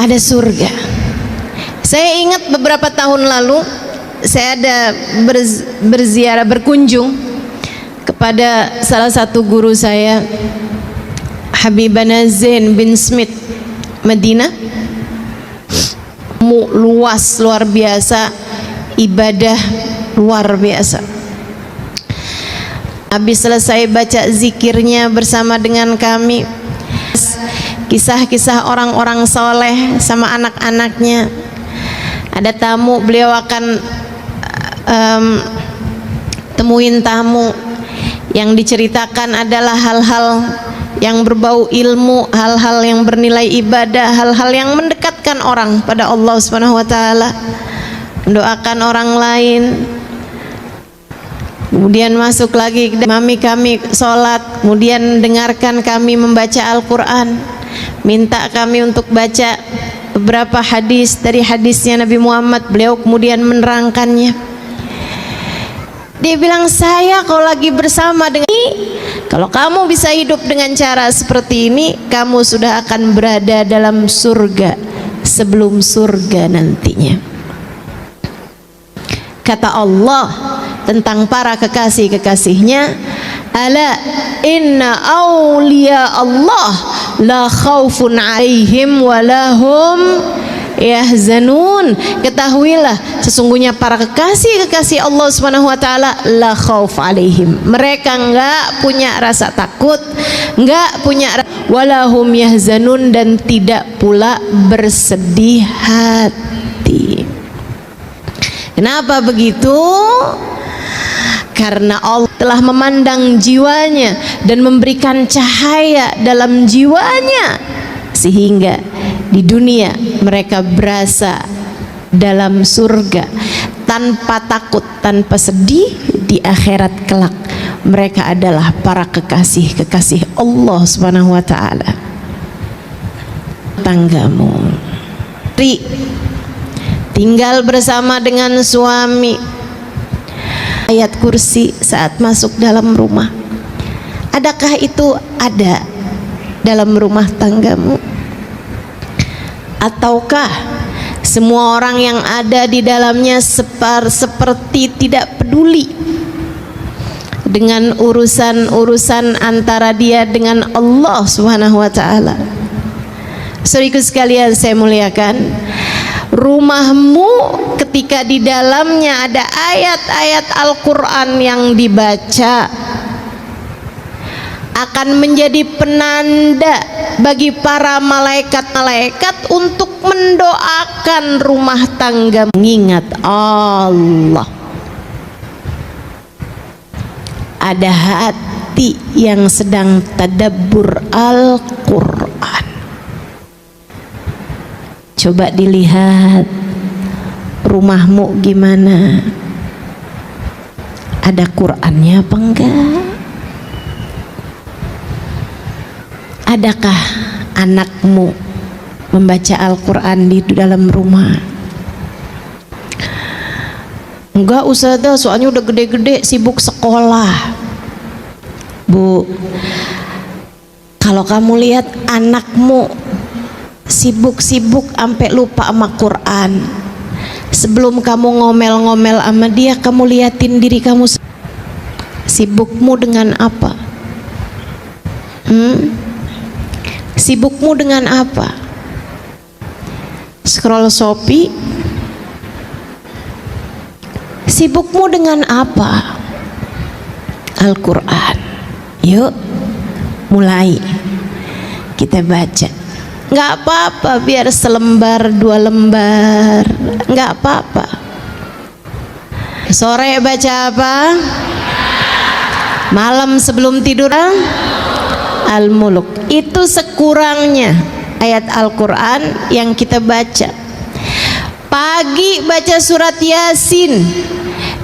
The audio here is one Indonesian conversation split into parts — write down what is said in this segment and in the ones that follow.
ada surga. Saya ingat beberapa tahun lalu saya ada berziarah, berkunjung kepada salah satu guru saya, Habibana Zain bin Smith, Madinah. Luas, luar biasa, ibadah luar biasa. Habis selesai baca zikirnya bersama dengan kami, kisah-kisah orang-orang soleh sama anak-anaknya. Ada tamu, beliau akan temuin tamu. Yang diceritakan adalah hal-hal yang berbau ilmu, hal-hal yang bernilai ibadah, hal-hal yang mendekatkan orang pada Allah Subhanahu wa taala, mendoakan orang lain. Kemudian masuk lagi, mami kami sholat, kemudian dengarkan kami membaca Al-Quran, minta kami untuk baca beberapa hadis dari hadisnya Nabi Muhammad. Beliau kemudian menerangkannya. Dia bilang, saya kalau lagi bersama dengan ini, kalau kamu bisa hidup dengan cara seperti ini, kamu sudah akan berada dalam surga sebelum surga nantinya. Kata Allah tentang para kekasih-kekasihnya, ala inna awliya Allah la khaufun alaihim walahum yahzanun. Ketahuilah, sesungguhnya para kekasih-kekasih Allah Subhanahu wa taala la khauf alaihim, mereka enggak punya rasa takut, enggak punya walahum yahzanun, dan tidak pula bersedih hati. Kenapa begitu? Karena Allah telah memandang jiwanya dan memberikan cahaya dalam jiwanya, sehingga di dunia mereka berasa dalam surga tanpa takut, tanpa sedih. Di akhirat kelak mereka adalah para kekasih-kekasih Allah Subhanahu wa taala. Tanggamu tinggal bersama dengan suami, ayat kursi saat masuk dalam rumah. Adakah itu ada dalam rumah tanggamu? Ataukah semua orang yang ada di dalamnya seperti tidak peduli dengan urusan-urusan antara dia dengan Allah Subhanahu wa taala? Saudaraku sekalian saya muliakan, rumahmu ketika di dalamnya ada ayat-ayat Al-Quran yang dibaca akan menjadi penanda bagi para malaikat-malaikat untuk mendoakan rumah tangga mengingat Allah. Ada hati yang sedang tadabbur Al-Quran. Coba dilihat rumahmu gimana, ada Qurannya apa enggak? Adakah anakmu membaca Al-Quran di dalam rumah? Enggak Ustazah, soalnya udah gede-gede sibuk sekolah. Bu, kalau kamu lihat anakmu sibuk-sibuk sampai lupa sama Quran, sebelum kamu ngomel-ngomel sama dia, kamu liatin diri kamu, sibukmu dengan apa? Sibukmu dengan apa? Scroll Shopee? Sibukmu dengan apa? Al-Quran. Yuk mulai kita baca. Nggak apa-apa biar selembar dua lembar, nggak apa-apa. Sore baca apa? Malam sebelum tidur Al-Muluk. Itu sekurangnya ayat Al-Quran yang kita baca. Pagi baca surat Yasin.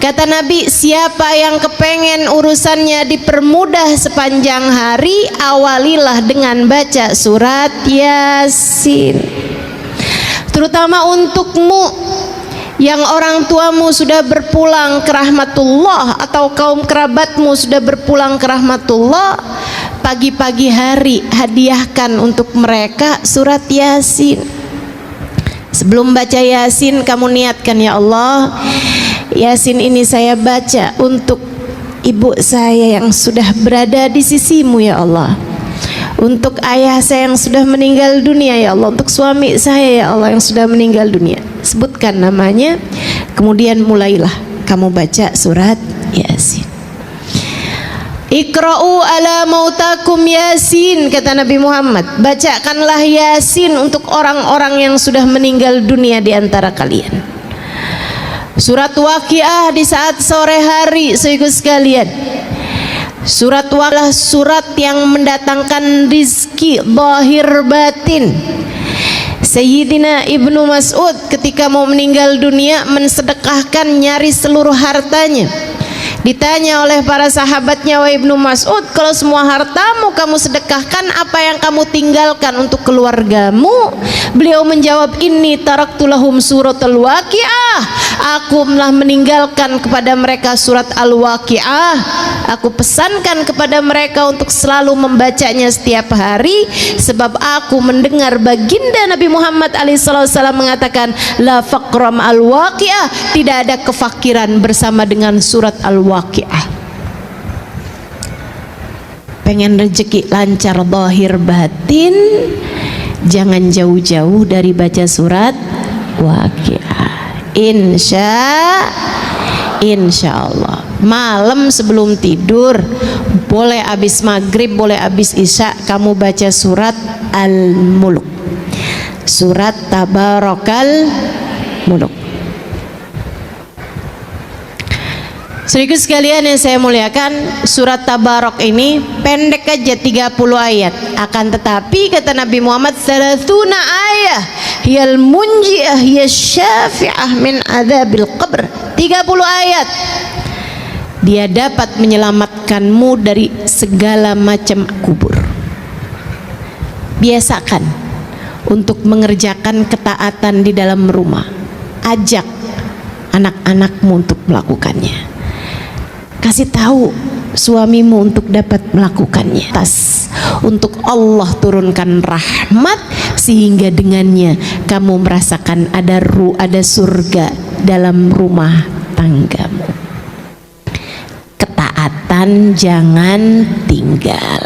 Kata Nabi, siapa yang kepengen urusannya dipermudah sepanjang hari, awalilah dengan baca surat Yasin. Terutama untukmu yang orang tuamu sudah berpulang ke rahmatullah atau kaum kerabatmu sudah berpulang ke rahmatullah, pagi-pagi hari hadiahkan untuk mereka surat Yasin. Sebelum baca Yasin, kamu niatkan, ya Allah, Yasin ini saya baca untuk ibu saya yang sudah berada di sisimu, ya Allah, untuk ayah saya yang sudah meninggal dunia, ya Allah, untuk suami saya, ya Allah, yang sudah meninggal dunia. Sebutkan namanya, kemudian mulailah kamu baca surat Yasin. Iqra'u ala mautakum Yasin, kata Nabi Muhammad, bacakanlah Yasin untuk orang-orang yang sudah meninggal dunia di antara kalian. Surat Waqiah di saat sore hari, saudara sekalian. Surat Waqiah surat yang mendatangkan rizki zahir batin. Sayyidina Ibnu Mas'ud ketika mau meninggal dunia mensedekahkan nyaris seluruh hartanya. Ditanya oleh para sahabatnya, wahai Ibnu Mas'ud, kalau semua hartamu kamu sedekahkan, apa yang kamu tinggalkan untuk keluargamu? Beliau menjawab, inni taraktu lahum suratul Waqiah, aku telah meninggalkan kepada mereka surat Al-Waqiah. Aku pesankan kepada mereka untuk selalu membacanya setiap hari, sebab aku mendengar baginda Nabi Muhammad SAW mengatakan, la faqram al-waqiah, tidak ada kefakiran bersama dengan surat Al-Waqiah. Pengen rezeki lancar zahir batin, jangan jauh-jauh dari baca surat Waqiah. Insya Allah malam sebelum tidur, boleh habis maghrib, boleh habis isya, kamu baca surat Al-Mulk, surat Tabarakal Muluk. Saudara sekalian yang saya muliakan, surat Tabarak ini pendek aja 30 ayat, akan tetapi kata Nabi Muhammad, 30 ayat hiyal munji'ah hiya syafi'ah min adzabil qabr. 30 ayat dia dapat menyelamatkanmu dari segala macam kubur. Biasakan untuk mengerjakan ketaatan di dalam rumah. Ajak anak-anakmu untuk melakukannya. Kasih tahu suamimu untuk dapat melakukannya. Untuk Allah turunkan rahmat sehingga dengannya kamu merasakan ada surga dalam rumah tanggamu. Ketaatan jangan tinggal.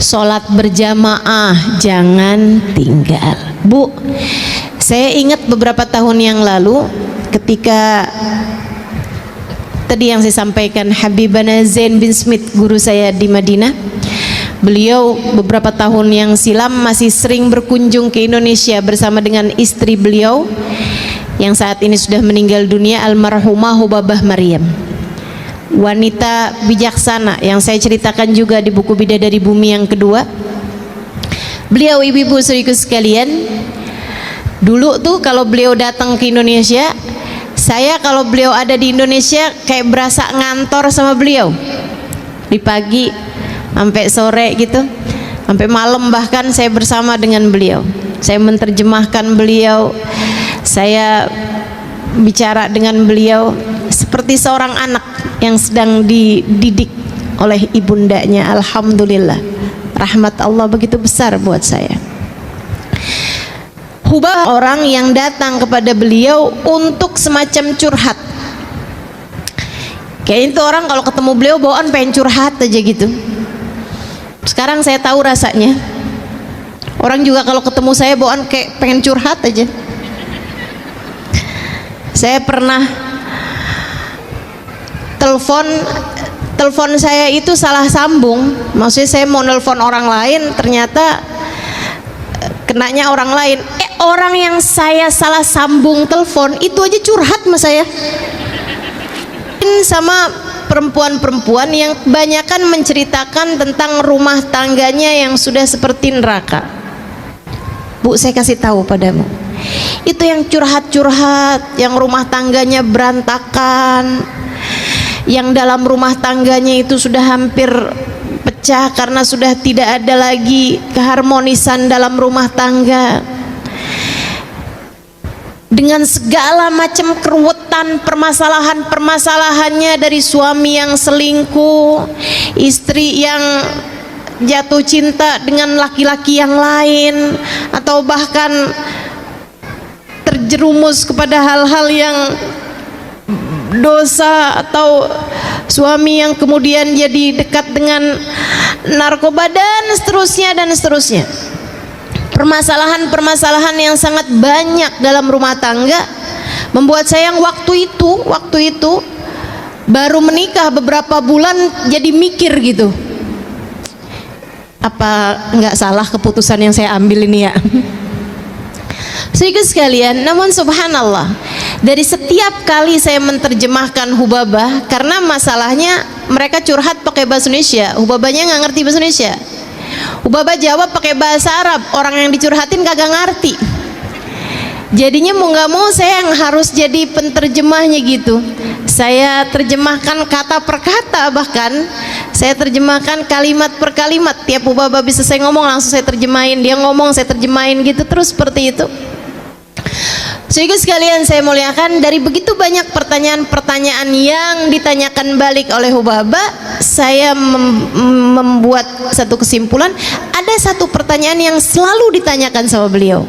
Sholat berjamaah jangan tinggal. Bu, saya ingat beberapa tahun yang lalu ketika tadi yang saya sampaikan, Habibana Zain bin Smith, guru saya di Madinah, beliau beberapa tahun yang silam masih sering berkunjung ke Indonesia bersama dengan istri beliau yang saat ini sudah meninggal dunia, almarhumah Hubabah Maryam, wanita bijaksana yang saya ceritakan juga di buku Bidadari Bumi yang kedua. Beliau, ibu-ibu saudaraku sekalian, dulu tuh kalau beliau datang ke Indonesia, saya kalau beliau ada di Indonesia kayak berasa ngantor sama beliau, di pagi sampai sore gitu, sampai malam bahkan saya bersama dengan beliau. Saya menerjemahkan beliau, saya bicara dengan beliau seperti seorang anak yang sedang dididik oleh ibundanya. Alhamdulillah, rahmat Allah begitu besar buat saya. Hubah orang yang datang kepada beliau untuk semacam curhat. Kayaknya itu orang kalau ketemu beliau bawaan pengen curhat aja gitu. Sekarang saya tahu rasanya. Orang juga kalau ketemu saya bawaan kayak pengen curhat aja. Saya pernah telepon saya itu salah sambung. Maksudnya saya mau nelpon orang lain, ternyata kenanya orang lain. Orang yang saya salah sambung telepon itu aja curhat sama saya. Sama perempuan-perempuan yang kebanyakan menceritakan tentang rumah tangganya yang sudah seperti neraka. Bu, saya kasih tahu padamu, itu yang curhat-curhat, yang rumah tangganya berantakan, yang dalam rumah tangganya itu sudah hampir pecah karena sudah tidak ada lagi keharmonisan dalam rumah tangga, dengan segala macam keruwetan, permasalahannya, dari suami yang selingkuh, istri yang jatuh cinta dengan laki-laki yang lain, atau bahkan terjerumus kepada hal-hal yang dosa, atau suami yang kemudian jadi dekat dengan narkoba dan seterusnya. Permasalahan-permasalahan yang sangat banyak dalam rumah tangga membuat saya yang waktu itu baru menikah beberapa bulan jadi mikir gitu, apa nggak salah keputusan yang saya ambil ini ya. Saudara sekalian, namun subhanallah, dari setiap kali saya menerjemahkan Hubabah, karena masalahnya mereka curhat pakai bahasa Indonesia, Hubabahnya nggak ngerti bahasa Indonesia. Hubabah jawab pakai bahasa Arab, orang yang dicurhatin kagak ngerti. Jadinya mau nggak mau saya yang harus jadi penterjemahnya gitu. Saya terjemahkan kata per kata, bahkan saya terjemahkan kalimat per kalimat. Tiap Hubabah bisa saya ngomong langsung saya terjemahin, dia ngomong saya terjemahin gitu terus seperti itu. Saudara sekalian saya muliakan, dari begitu banyak pertanyaan-pertanyaan yang ditanyakan balik oleh Hubabah, saya membuat satu kesimpulan. Ada satu pertanyaan yang selalu ditanyakan sama beliau,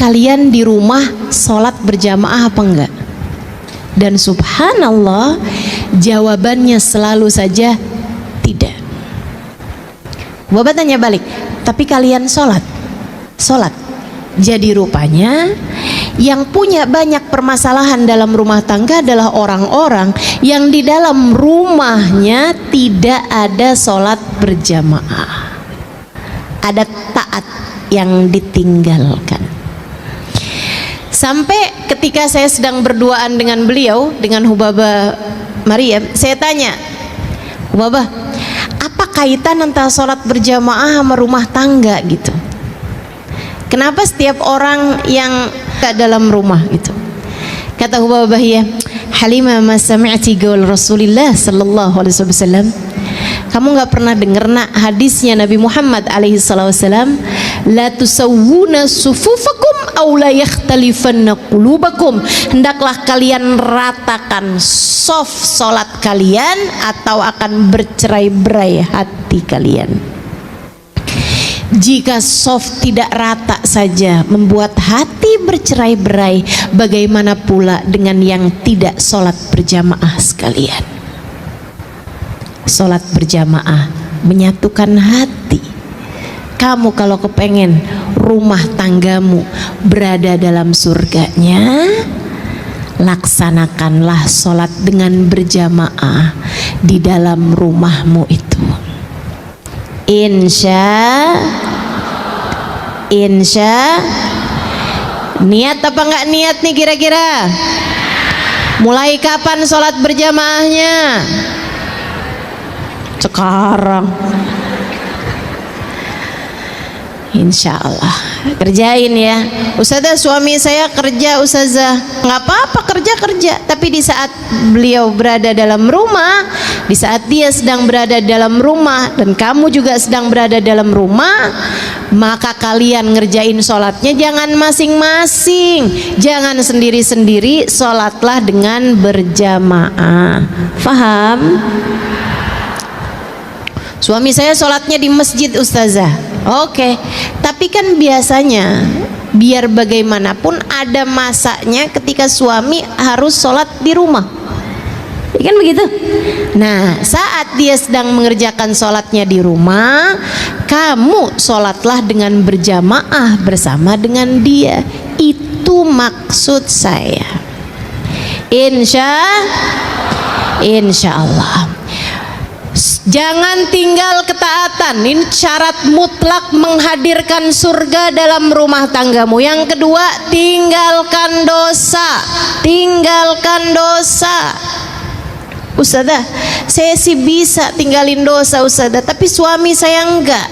kalian di rumah sholat berjamaah apa enggak? Dan subhanallah, jawabannya selalu saja tidak. Hubabah tanya balik, tapi kalian sholat? Jadi rupanya yang punya banyak permasalahan dalam rumah tangga adalah orang-orang yang di dalam rumahnya tidak ada sholat berjamaah, ada taat yang ditinggalkan. Sampai ketika saya sedang berduaan dengan beliau, dengan Hubabah Maryam, saya tanya, Hubabah, apa kaitan antara sholat berjamaah sama rumah tangga gitu? Kenapa setiap orang yang ke dalam rumah gitu? Kata Hubabah, ya Halimah, ma sami'ti qaul Rasulillah sallallahu alaihi wasallam, kamu nggak pernah dengar nak hadisnya Nabi Muhammad alaihi wasallam, la tusawwuna sufufakum aw la yakhtalifanna qulubakum, hendaklah kalian ratakan saf salat kalian atau akan bercerai-berai hati kalian. Jika soft tidak rata saja membuat hati bercerai-berai, bagaimana pula dengan yang tidak sholat berjamaah sekalian? Sholat berjamaah menyatukan hati. Kamu kalau kepengen rumah tanggamu berada dalam surganya, laksanakanlah sholat dengan berjamaah di dalam rumahmu itu. Insya niat apa enggak niat nih kira-kira? Mulai kapan sholat berjamaahnya? Sekarang. Insya Allah kerjain ya. Ustazah, suami saya kerja ustazah. Nggak apa-apa, kerja, tapi di saat beliau berada dalam rumah, di saat dia sedang berada dalam rumah dan kamu juga sedang berada dalam rumah, maka kalian ngerjain sholatnya jangan masing-masing, jangan sendiri-sendiri, sholatlah dengan berjamaah. Faham? Suami saya sholatnya di masjid ustazah. Oke, tapi kan biasanya biar bagaimanapun ada masanya ketika suami harus sholat di rumah, kan begitu? Nah, saat dia sedang mengerjakan sholatnya di rumah, kamu sholatlah dengan berjamaah bersama dengan dia. Itu maksud saya. Insya Allah. Jangan tinggal ketaatan, ini syarat mutlak menghadirkan surga dalam rumah tanggamu. Yang kedua, tinggalkan dosa. Ustazah, saya sih bisa tinggalin dosa ustazah, tapi suami saya enggak.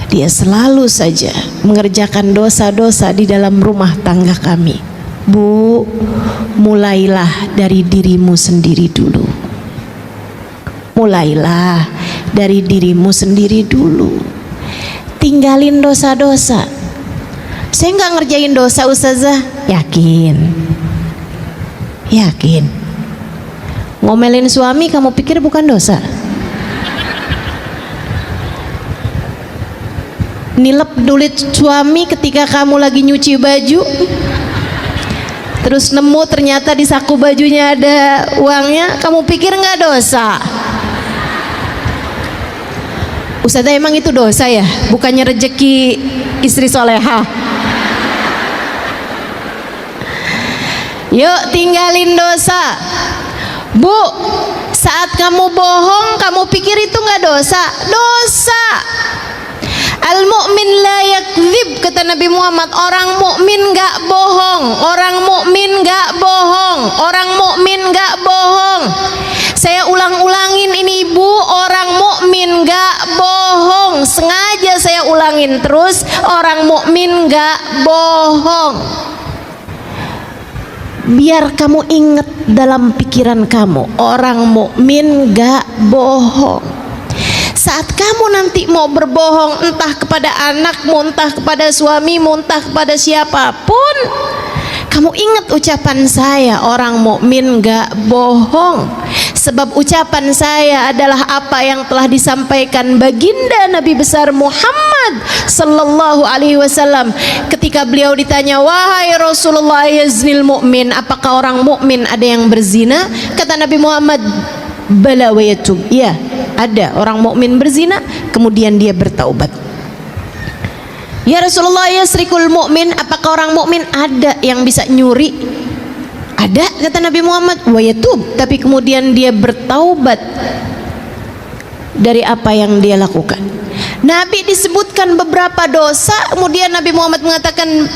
Dia selalu saja mengerjakan dosa-dosa di dalam rumah tangga kami. Bu, mulailah dari dirimu sendiri dulu. Mulailah dari dirimu sendiri dulu. Tinggalin dosa-dosa. Saya nggak ngerjain dosa ustazah. Yakin? Ngomelin suami kamu pikir bukan dosa? nilep duit suami ketika kamu lagi nyuci baju, terus nemu ternyata di saku bajunya ada uangnya, kamu pikir nggak dosa? Ustazah, emang itu dosa ya? Bukannya rezeki istri soleha? Yuk tinggalin dosa. Bu, saat kamu bohong, kamu pikir itu nggak dosa? Dosa. Al-mu'min la yakdzib, kata Nabi Muhammad. Orang mukmin nggak bohong. Orang mukmin nggak bohong. Orang mukmin nggak bohong. Saya ulang-ulangin ini ibu, orang mukmin nggak bohong. Sengaja saya ulangin terus, orang mukmin nggak bohong. Biar kamu ingat dalam pikiran kamu, orang mukmin gak bohong. Saat kamu nanti mau berbohong, entah kepada anakmu, entah kepada suamimu, entah kepada siapapun, kamu ingat ucapan saya, orang mukmin gak bohong. Sebab ucapan saya adalah apa yang telah disampaikan baginda Nabi besar Muhammad sallallahu alaihi wasallam ketika beliau ditanya, wahai Rasulullah, yaznil mu'min, apakah orang mukmin ada yang berzina? Kata Nabi Muhammad, bala wa yatub, ya ada orang mukmin berzina kemudian dia bertaubat. Ya Rasulullah, yasrikul mu'min, apakah orang mukmin ada yang bisa nyuri? Ada, kata Nabi Muhammad, wa yatub, tapi kemudian dia bertaubat dari apa yang dia lakukan. Nabi disebutkan beberapa dosa, kemudian Nabi Muhammad mengatakan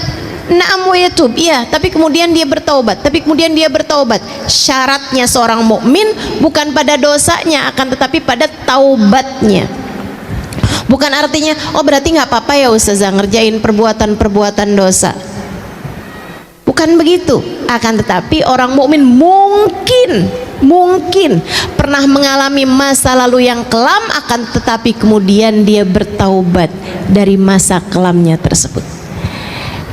na'am wa yatub, iya, tapi kemudian dia bertaubat. Tapi kemudian dia bertaubat. Syaratnya seorang mukmin bukan pada dosanya, akan tetapi pada taubatnya. Bukan artinya, oh berarti nggak apa-apa ya Ustazah ngerjain perbuatan-perbuatan dosa. Bukan begitu. Akan tetapi orang mukmin mungkin pernah mengalami masa lalu yang kelam, akan tetapi kemudian dia bertaubat dari masa kelamnya tersebut.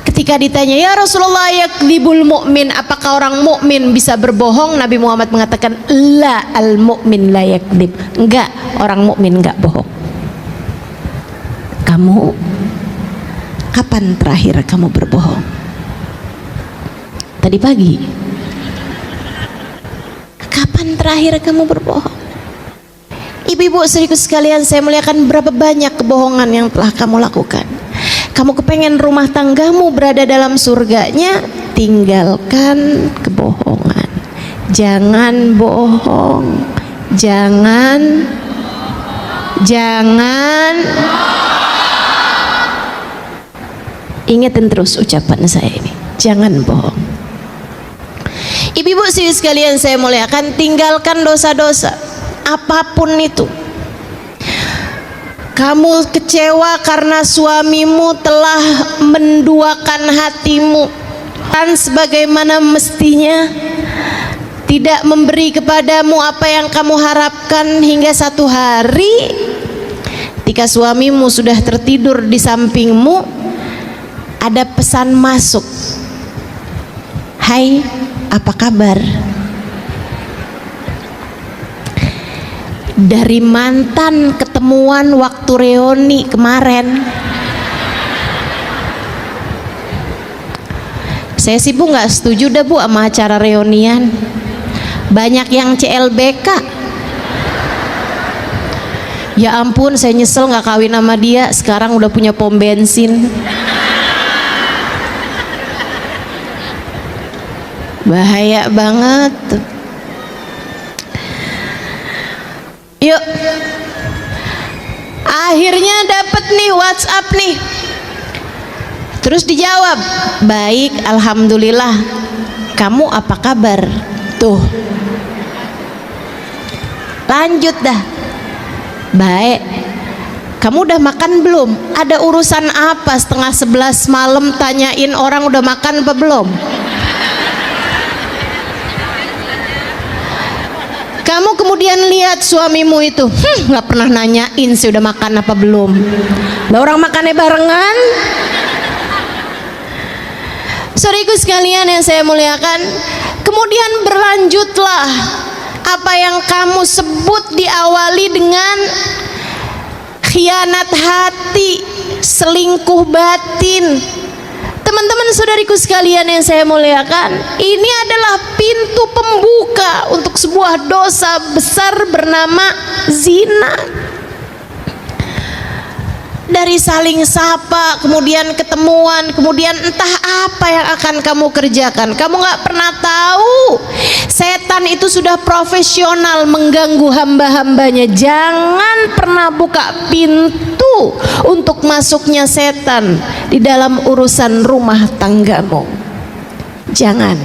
Ketika ditanya, ya Rasulullah, yakdzibul mu'min, apakah orang mukmin bisa berbohong? Nabi Muhammad mengatakan, la, al mu'min la yakdzib, enggak, orang mukmin enggak bohong. Kamu kapan terakhir kamu berbohong? Tadi pagi. Kapan terakhir kamu berbohong? Ibu-ibu saudariku sekalian, saya muliakan, berapa banyak kebohongan yang telah kamu lakukan. Kamu kepengen rumah tanggamu berada dalam surganya, tinggalkan kebohongan. Jangan bohong. Jangan ingetin terus ucapan saya ini, jangan bohong. Ibu-ibu saudari sekalian saya muliakan, tinggalkan dosa-dosa apapun itu. Kamu kecewa karena suamimu telah menduakan hatimu dan sebagaimana mestinya, tidak memberi kepadamu apa yang kamu harapkan, hingga satu hari ketika suamimu sudah tertidur di sampingmu, ada pesan masuk, hai, apa kabar? Dari mantan ketemuan waktu reuni kemarin. Saya sih Bu nggak setuju dah Bu sama acara reunian. Banyak yang CLBK. Ya ampun, saya nyesel nggak kawin sama dia. Sekarang udah punya pom bensin. Bahaya banget. Yuk, akhirnya dapat nih WhatsApp nih. Terus dijawab, baik, alhamdulillah. Kamu apa kabar? Tuh, lanjut dah. Baik. Kamu udah makan belum? Ada urusan apa setengah 11 malam tanyain orang udah makan apa belum? Kamu kemudian lihat suamimu itu, nggak pernah nanyain sih udah makan apa belum. Lah orang makannya barengan. Saudariku sekalian yang saya muliakan, kemudian berlanjutlah apa yang kamu sebut diawali dengan khianat hati, selingkuh batin. Teman-teman saudariku sekalian yang saya muliakan, ini adalah pintu pembuka untuk sebuah dosa besar bernama zina. Dari saling sapa, kemudian ketemuan, kemudian entah apa yang akan kamu kerjakan. Kamu gak pernah tahu. Setan itu sudah profesional mengganggu hamba-hambanya. Jangan pernah buka pintu untuk masuknya setan di dalam urusan rumah tanggamu. Jangan.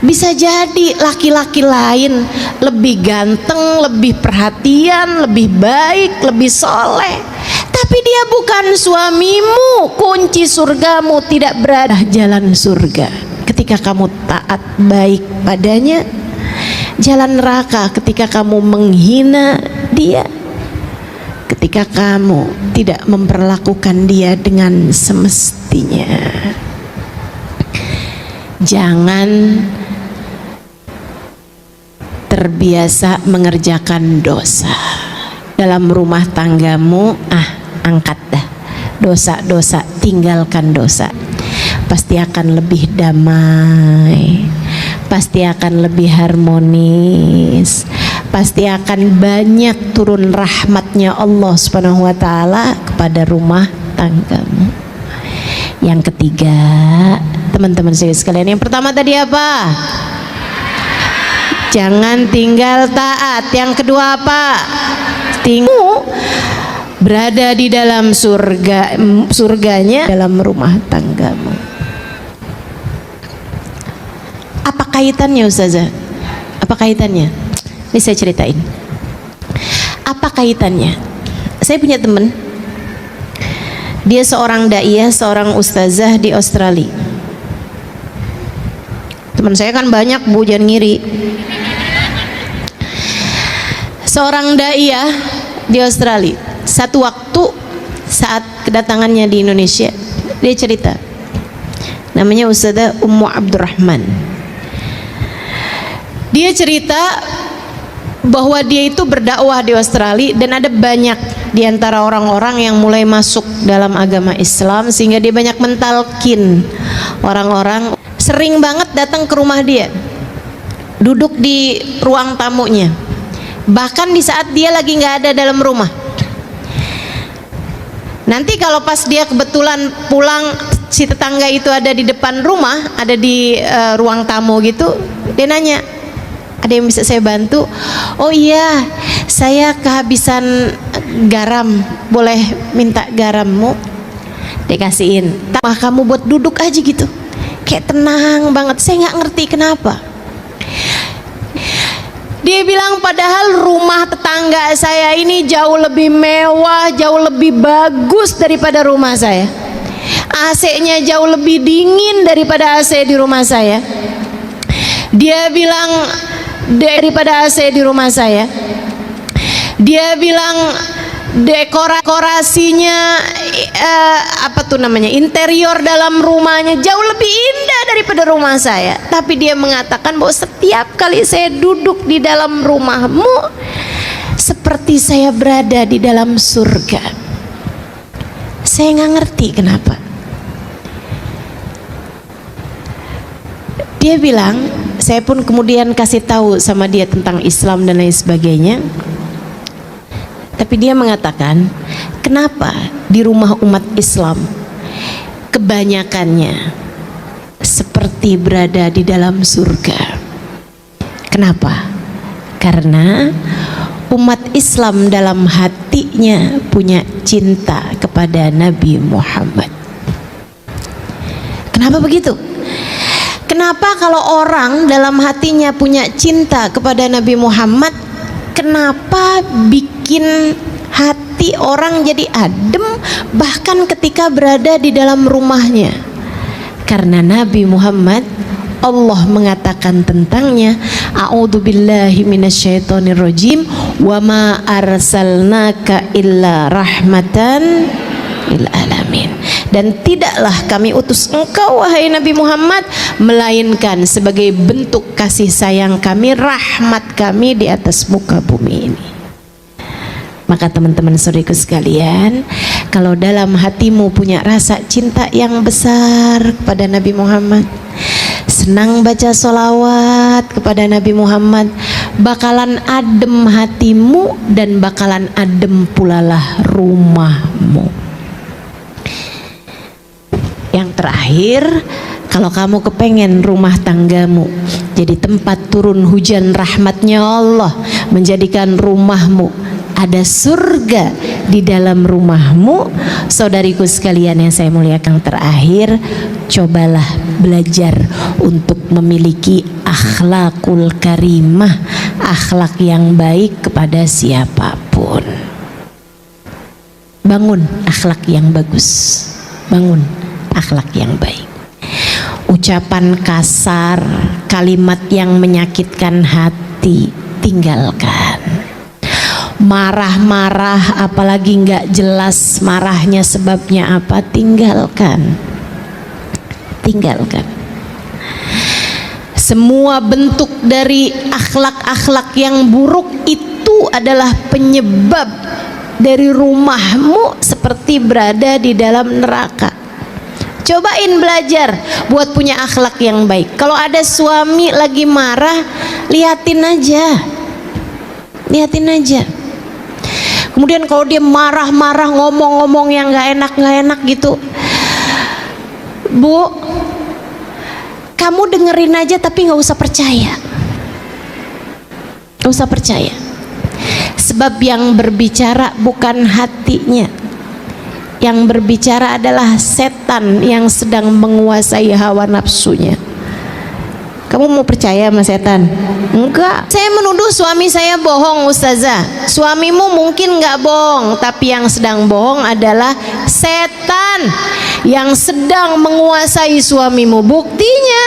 Bisa jadi laki-laki lain lebih ganteng, lebih perhatian, lebih baik, lebih soleh, tapi dia bukan suamimu. Kunci surgamu tidak berada jalan surga ketika kamu taat baik padanya, jalan neraka ketika kamu menghina dia, ketika kamu tidak memperlakukan dia dengan semestinya. Jangan terbiasa mengerjakan dosa dalam rumah tanggamu. Angkat dah dosa-dosa, tinggalkan dosa. Pasti akan lebih damai, pasti akan lebih harmonis, pasti akan banyak turun rahmatnya Allah Subhanahu wa ta'ala kepada rumah tanggamu. Yang ketiga, teman-teman sekalian, yang pertama tadi apa? Jangan tinggal taat. Yang kedua apa? Berada di dalam surganya dalam rumah tanggamu. Apa kaitannya Ustazah? Apa kaitannya? Ini saya ceritain. Apa kaitannya? Saya punya teman, dia seorang daiyah, seorang ustazah di Australia. Teman saya kan banyak, Bu, jangan ngiri. Seorang daiyah di Australia, satu waktu saat kedatangannya di Indonesia, dia cerita, namanya Ustazah Ummu Abdurrahman. Dia cerita bahwa dia itu berdakwah di Australia dan ada banyak di antara orang-orang yang mulai masuk dalam agama Islam, sehingga dia banyak mentalkin orang-orang. Sering banget datang ke rumah dia, duduk di ruang tamunya, bahkan di saat dia lagi nggak ada dalam rumah. Nanti kalau pas dia kebetulan pulang, si tetangga itu ada di depan rumah, ada di ruang tamu gitu, dia nanya, ada yang bisa saya bantu? Oh iya, saya kehabisan garam, boleh minta garammu? Dikasihin. Mah kamu buat duduk aja gitu, kayak tenang banget. Saya nggak ngerti kenapa. Dia bilang padahal rumah tetangga saya ini jauh lebih mewah, jauh lebih bagus daripada rumah saya. AC-nya jauh lebih dingin daripada AC di rumah saya. Dia bilang daripada AC di rumah saya. Dia bilang dekorasinya interior dalam rumahnya jauh lebih indah daripada rumah saya. Tapi dia mengatakan bahwa setiap kali saya duduk di dalam rumahmu, seperti saya berada di dalam surga. Saya nggak ngerti kenapa. Dia bilang, saya pun kemudian kasih tahu sama dia tentang Islam dan lain sebagainya. Tapi dia mengatakan, kenapa di rumah umat Islam kebanyakannya seperti berada di dalam surga? Kenapa? Karena umat Islam dalam hatinya punya cinta kepada Nabi Muhammad. Kenapa begitu? Kenapa kalau orang dalam hatinya punya cinta kepada Nabi Muhammad, kenapa bikin hati orang jadi adem bahkan ketika berada di dalam rumahnya? Karena Nabi Muhammad, Allah mengatakan tentangnya, a'udzubillahi minasyaitonirrajim, wa ma arsalnaka illa rahmatan lil alamin. Dan tidaklah kami utus engkau wahai Nabi Muhammad melainkan sebagai bentuk kasih sayang kami, rahmat kami di atas muka bumi ini. Maka teman-teman saudaraku sekalian, kalau dalam hatimu punya rasa cinta yang besar kepada Nabi Muhammad, senang baca sholawat kepada Nabi Muhammad, bakalan adem hatimu dan bakalan adem pulalah rumahmu. Yang terakhir, kalau kamu kepengen rumah tanggamu jadi tempat turun hujan rahmatnya Allah, menjadikan rumahmu ada surga di dalam rumahmu, saudariku sekalian yang saya muliakan, terakhir, cobalah belajar untuk memiliki akhlakul karimah, akhlak yang baik kepada siapapun. Bangun akhlak yang bagus, bangun akhlak yang baik. Ucapan kasar, kalimat yang menyakitkan hati, tinggalkan. Marah-marah, apalagi nggak jelas marahnya sebabnya apa, tinggalkan. Tinggalkan. Semua bentuk dari akhlak-akhlak yang buruk itu adalah penyebab dari rumahmu seperti berada di dalam neraka. Cobain belajar buat punya akhlak yang baik. Kalau ada suami lagi marah, liatin aja. Liatin aja. Kemudian kalau dia marah-marah, ngomong-ngomong yang nggak enak gitu, Bu, kamu dengerin aja tapi nggak usah percaya. Nggak usah percaya. Sebab yang berbicara bukan hatinya. Yang berbicara adalah setan yang sedang menguasai hawa nafsunya. Kamu mau percaya sama setan? Enggak. Saya menuduh suami saya bohong, Ustazah. Suamimu mungkin nggak bohong, tapi yang sedang bohong adalah setan yang sedang menguasai suamimu. Buktinya,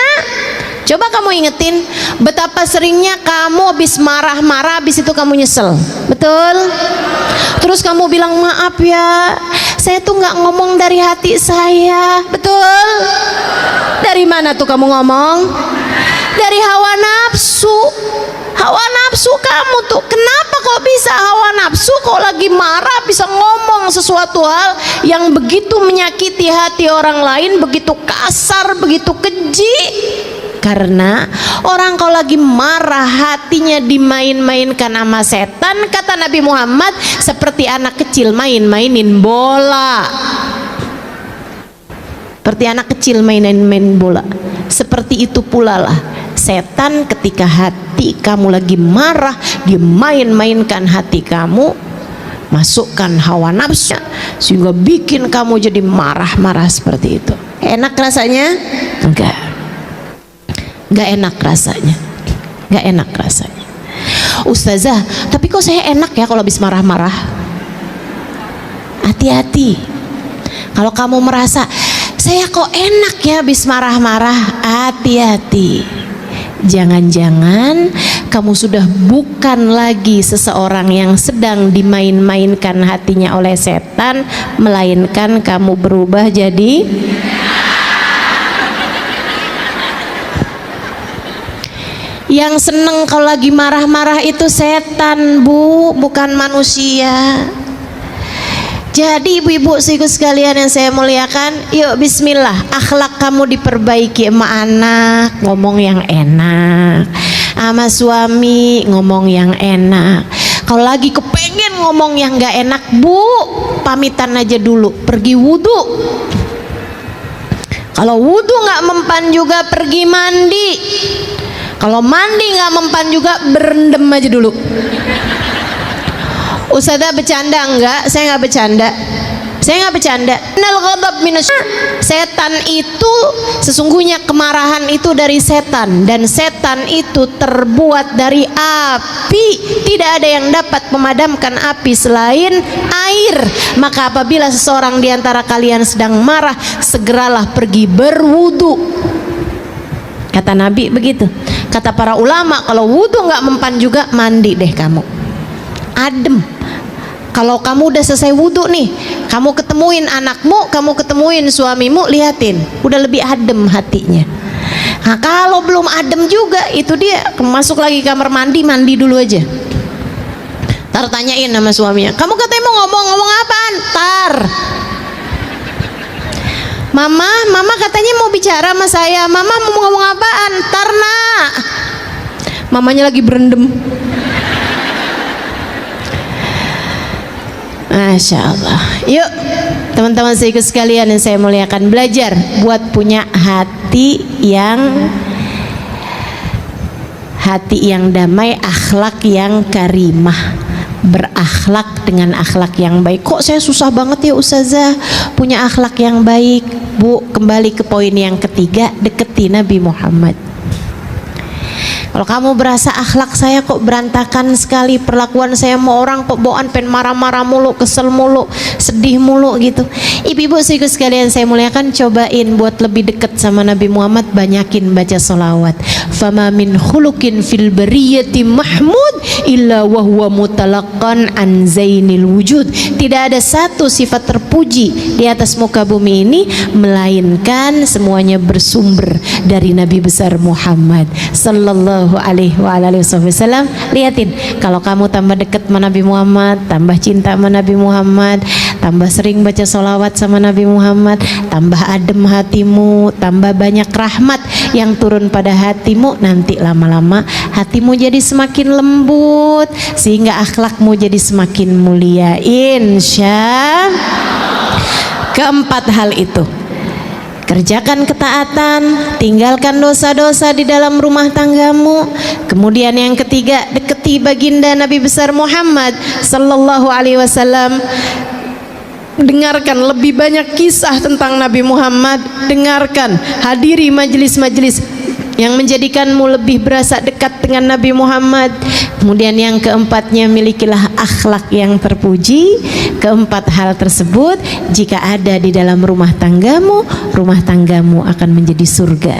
coba kamu ingetin betapa seringnya kamu habis marah-marah, habis itu kamu nyesel. Betul? Terus kamu bilang, maaf ya, saya tuh nggak ngomong dari hati saya. Betul? Dari mana tuh kamu ngomong? Dari hawa nafsu. Hawa nafsu kamu tuh. Kenapa kok bisa hawa nafsu kok lagi marah bisa ngomong sesuatu hal yang begitu menyakiti hati orang lain, begitu kasar, begitu keji? Karena orang kalau lagi marah hatinya dimain-mainkan sama setan. Kata Nabi Muhammad, seperti anak kecil main-mainin bola. Seperti anak kecil main bola. Seperti itu pula lah setan ketika hati kamu lagi marah, dia main-mainkan hati kamu, masukkan hawa nafsu sehingga bikin kamu jadi marah-marah seperti itu. Enak rasanya? Enggak. Enggak enak rasanya. Enggak enak rasanya. Ustazah, tapi kok saya enak ya kalau habis marah-marah? Hati-hati. Kalau kamu merasa saya kok enak ya habis marah-marah, hati-hati. Jangan-jangan kamu sudah bukan lagi seseorang yang sedang dimain-mainkan hatinya oleh setan, melainkan kamu berubah jadi yang seneng kalau lagi marah-marah itu setan, Bu, bukan manusia. Jadi ibu-ibu sekalian yang saya muliakan, yuk bismillah, akhlak kamu diperbaiki sama anak, ngomong yang enak, sama suami ngomong yang enak. Kalau lagi kepengen ngomong yang gak enak, Bu, pamitan aja dulu, pergi wudhu. Kalau wudhu gak mempan juga pergi mandi. Kalau mandi gak mempan juga berendam aja dulu. Ustazah bercanda enggak? Saya nggak bercanda. Saya nggak bercanda. Nal ghadab minas. Setan itu sesungguhnya kemarahan itu dari setan, dan setan itu terbuat dari api. Tidak ada yang dapat memadamkan api selain air. Maka apabila seseorang di antara kalian sedang marah, segeralah pergi berwudu. Kata Nabi begitu. Kata para ulama, kalau wudu nggak mempan juga, mandi deh kamu. Adem. Kalau kamu udah selesai wudhu nih, kamu ketemuin anakmu, kamu ketemuin suamimu, liatin, udah lebih adem hatinya. Nah, kalau belum adem juga, itu dia masuk lagi kamar mandi, mandi dulu aja. Tar tanyain sama suaminya, kamu katanya mau ngomong apaan? Tar, mama katanya mau bicara sama saya, mama mau ngomong apaan? Tar nak, mamanya lagi berendam. Masya Allah. Yuk teman-teman saya sekalian yang saya muliakan, belajar buat punya hati yang damai, akhlak yang karimah, berakhlak dengan akhlak yang baik. Kok saya susah banget ya Ustazah punya akhlak yang baik? Bu, kembali ke poin yang ketiga, deketi Nabi Muhammad. Kalau kamu berasa akhlak saya kok berantakan sekali, perlakuan saya sama orang kok bawaan pen marah-marah mulu, kesel mulu, sedih mulu gitu. Ibu-ibu sekalian saya muliakan, cobain buat lebih dekat sama Nabi Muhammad, banyakin baca sholawat. Fama min khuluqin fil bariyati mahmud illa wa huwa mutalaqan an zainil wujud. Tidak ada satu sifat terpuji di atas muka bumi ini melainkan semuanya bersumber dari Nabi besar Muhammad sallallahu alaihi wasallam. Lihatin, kalau kamu tambah dekat sama Nabi Muhammad, tambah cinta sama Nabi Muhammad, tambah sering baca sholawat sama Nabi Muhammad, tambah adem hatimu, tambah banyak rahmat yang turun pada hatimu, nanti lama-lama hatimu jadi semakin lembut sehingga akhlakmu jadi semakin mulia, insya. Keempat hal itu, kerjakan ketaatan, tinggalkan dosa-dosa di dalam rumah tanggamu. Kemudian yang ketiga, deketi baginda Nabi besar Muhammad sallallahu alaihi wasallam. Dengarkan lebih banyak kisah tentang Nabi Muhammad, dengarkan, hadiri majelis-majelis yang menjadikanmu lebih berasa dekat dengan Nabi Muhammad. Kemudian yang keempatnya, milikilah akhlak yang terpuji. Keempat hal tersebut jika ada di dalam rumah tanggamu akan menjadi surga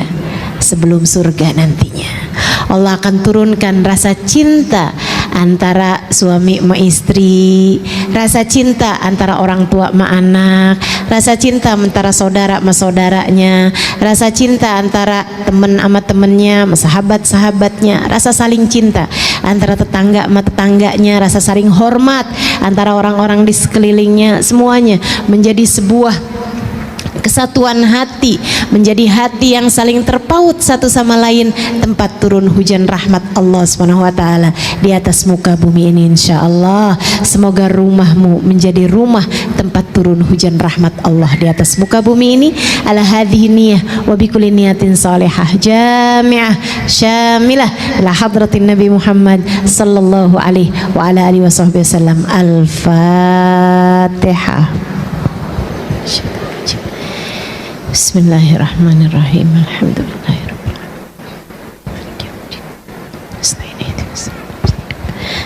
sebelum surga nantinya. Allah akan turunkan rasa cinta antara suami sama istri, rasa cinta antara orang tua sama anak, rasa cinta antara saudara sama saudaranya, rasa cinta antara teman sama temennya, sama sahabat-sahabatnya, rasa saling cinta antara tetangga sama tetangganya, rasa saling hormat antara orang-orang di sekelilingnya, semuanya menjadi sebuah kesatuan hati, menjadi hati yang saling terpaut satu sama lain, tempat turun hujan rahmat Allah Subhanahu wa taala di atas muka bumi ini insyaallah. Semoga rumahmu menjadi rumah tempat turun hujan rahmat Allah di atas muka bumi ini. Ala hadhihi niyah wa bikulli niyatin salihah jami'ah syamilah ila hadratin Nabi Muhammad sallallahu alaihi wa ala alihi wasallam. Al-Fatihah. Bismillahirrahmanirrahim. Alhamdulillahirabbil alamin.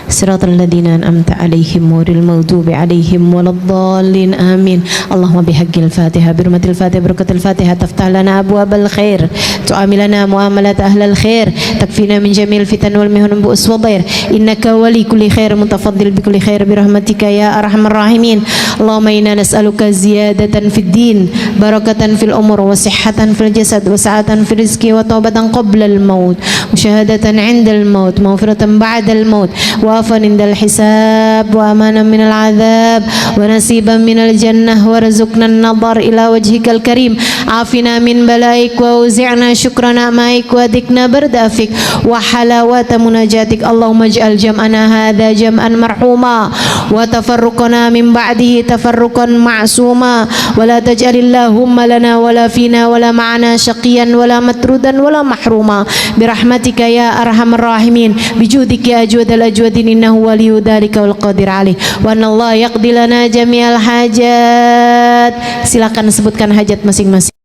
Siratal ladzina an'amta 'alaihim ghairil maghdubi 'alaihim waladdallin. Amin. Allahumma bihaqqil Fatihah, birmatil Fatihah, barakatil Fatihah, taftah lana abwabal khair, tu'amilana muamalat ahlal khair, takfina min jamil fitan wal mihun bu'us wa dhair. Innaka wali kulli khair mutafaddil bi kulli khair bi rahmatika ya arhamar rahimin. Allahumma inna nas'aluka ziyadatan fid din, barakatan fil umur, wa sihhatan fil jasad, wa sa'atan fil rizqi, wa taubatan qabla al maut, wa syahadatan 'inda al maut, maghfiratan ba'da al maut, wa afan 'inda al hisab, wa amanan min al 'adzab, wa nasiban min al jannah, wa warzuqna an-nadhar ila wajhikal karim. Afina min balaik, wa uzi'na syukra na'maik, wa dikna bardafik, wa halawata munajatik. Allahumma ij'al jam'ana hadha jam'an marhuma, wa tafarruqana min ba'dihi tafarruqan ma'suma, wa la taj'alillahumma lana wala fina wala ma'ana syaqiyan wala matrudan wala mahruma birahmatika ya arhamar rahimin, bijudika ya ajwadal ajwadin, innahu waliyu dhalika wal qadir alaih, wa anallahu yaqdi lana jami'al hajat. Silakan sebutkan hajat masing-masing.